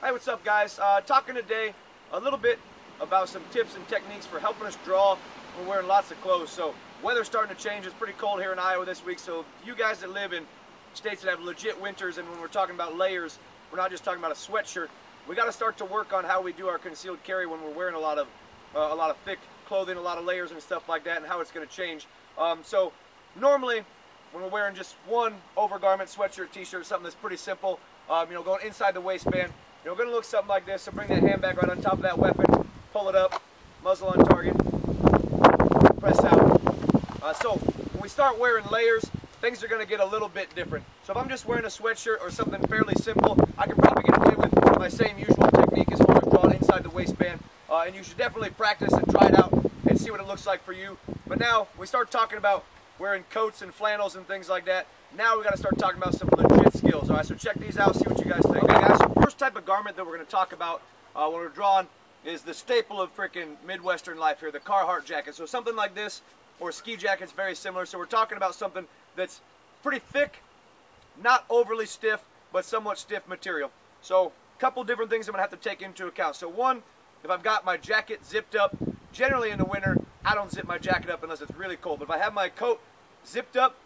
Hey, what's up, guys? Talking today a little bit about some tips and techniques for helping us draw when we're wearing lots of clothes. So, weather's starting to change. It's pretty cold here in Iowa this week. So, you guys that live in states that have legit winters, and when we're talking about layers, we're not just talking about a sweatshirt. We got to start to work on how we do our concealed carry when we're wearing a lot of thick clothing, a lot of layers and stuff like that, and how it's going to change. So, normally, when we're wearing just one overgarment, sweatshirt, t-shirt, something that's pretty simple, going inside the waistband, we're going to look something like this. So bring that hand back right on top of that weapon, pull it up, muzzle on target, press out. So when we start wearing layers, things are going to get a little bit different. So if I'm just wearing a sweatshirt or something fairly simple, I can probably get away with my same usual technique as far as drawing inside the waistband. And you should definitely practice and try it out and see what it looks like for you. But now we start talking about wearing coats and flannels and things like that. Now we got to start talking about some legit skills. All right, so check these out, see what you guys think. Okay, guys, so first type of garment that we're going to talk about when we're drawing is the staple of freaking Midwestern life here, the Carhartt jacket. So something like this, or a ski jacket's very similar. So we're talking about something that's pretty thick, not overly stiff, but somewhat stiff material. So a couple different things I'm going to have to take into account. So one, if I've got my jacket zipped up, generally in the winter, I don't zip my jacket up unless it's really cold. But if I have my coat zipped up,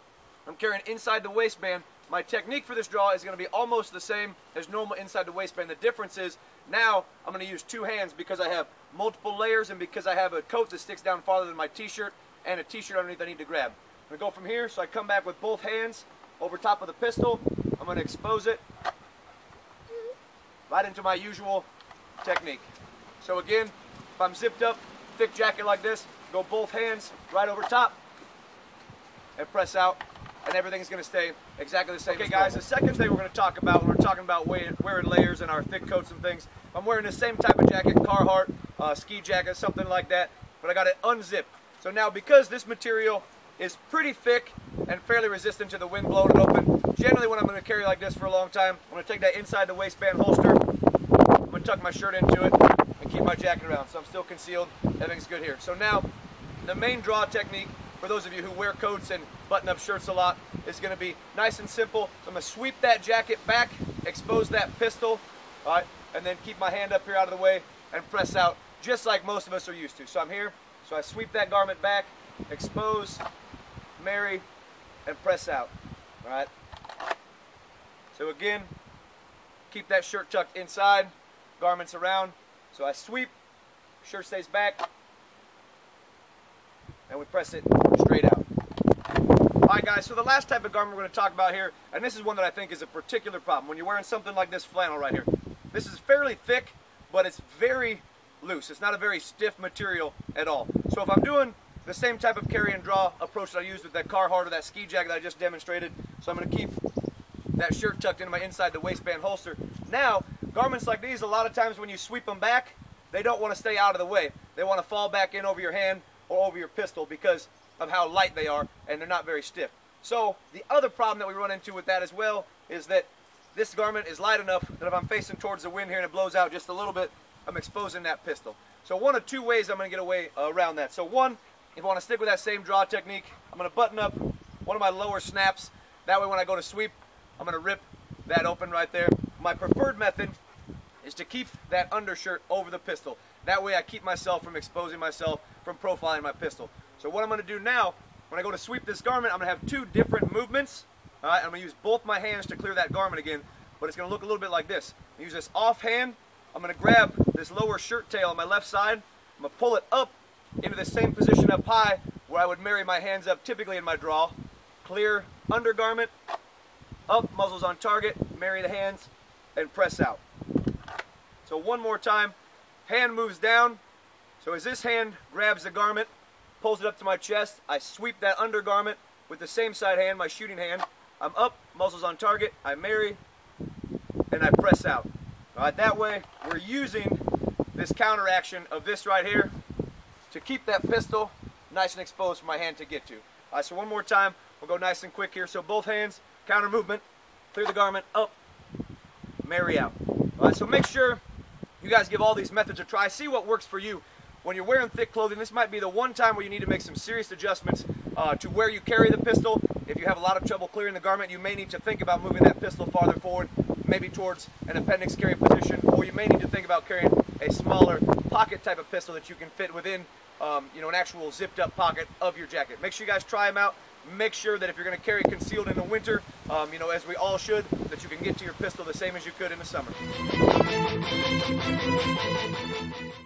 I'm carrying inside the waistband, my technique for this draw is going to be almost the same as normal inside the waistband. The difference is now I'm going to use two hands because I have multiple layers and because I have a coat that sticks down farther than my t-shirt and a t-shirt underneath I need to grab. I'm going to go from here, so I come back with both hands over top of the pistol. I'm going to expose it right into my usual technique. So again, if I'm zipped up, thick jacket like this, go both hands right over top and press out, and everything's going to stay exactly the same. Okay, guys, the second thing we're going to talk about when we're talking about wearing layers and our thick coats and things, I'm wearing the same type of jacket, Carhartt, ski jacket, something like that, but I got it unzipped. So now, because this material is pretty thick and fairly resistant to the wind blowing it open, generally when I'm going to carry like this for a long time, I'm going to take that inside the waistband holster, I'm going to tuck my shirt into it, and keep my jacket around. So I'm still concealed, everything's good here. So now, the main draw technique, for those of you who wear coats and button-up shirts a lot, is going to be nice and simple. So I'm going to sweep that jacket back, expose that pistol, all right, and then keep my hand up here out of the way and press out, just like most of us are used to. So I'm here, so I sweep that garment back, expose, marry, and press out, all right? So again, keep that shirt tucked inside, garments around. So I sweep, shirt stays back, and we press it straight out. Alright guys, so the last type of garment we're going to talk about here, and this is one that I think is a particular problem. When you're wearing something like this flannel right here, this is fairly thick, but it's very loose. It's not a very stiff material at all. So if I'm doing the same type of carry and draw approach that I used with that Carhartt or that ski jacket that I just demonstrated, so I'm going to keep that shirt tucked into my inside the waistband holster. Now, garments like these, a lot of times when you sweep them back, they don't want to stay out of the way. They want to fall back in over your hand or over your pistol because of how light they are, and they're not very stiff. So the other problem that we run into with that as well is that this garment is light enough that if I'm facing towards the wind here and it blows out just a little bit, I'm exposing that pistol. So one of two ways I'm going to get away around that. So one, if I want to stick with that same draw technique, I'm going to button up one of my lower snaps. That way when I go to sweep, I'm going to rip that open right there. My preferred method is to keep that undershirt over the pistol. That way I keep myself from exposing myself from profiling my pistol. So what I'm going to do now, when I go to sweep this garment, I'm going to have two different movements. All right, I'm going to use both my hands to clear that garment again, but it's going to look a little bit like this. Use this off hand. I'm going to grab this lower shirt tail on my left side. I'm going to pull it up into the same position up high where I would marry my hands up typically in my draw. Clear undergarment, up, muzzles on target, marry the hands, and press out. So one more time, hand moves down. So as this hand grabs the garment, pulls it up to my chest, I sweep that undergarment with the same side hand, my shooting hand. I'm up, muzzles on target, I marry, and I press out. All right, that way we're using this counter action of this right here to keep that pistol nice and exposed for my hand to get to. All right, so one more time, we'll go nice and quick here. So both hands, counter movement, clear the garment, up, marry out. All right, so make sure you guys give all these methods a try. See what works for you. When you're wearing thick clothing, this might be the one time where you need to make some serious adjustments to where you carry the pistol If you have a lot of trouble clearing the garment, you may need to think about moving that pistol farther forward, maybe towards an appendix carry position, or you may need to think about carrying a smaller pocket type of pistol that you can fit within an actual zipped up pocket of your jacket. Make sure you guys try them out. Make sure that if you're going to carry concealed in the winter, as we all should, that you can get to your pistol the same as you could in the summer.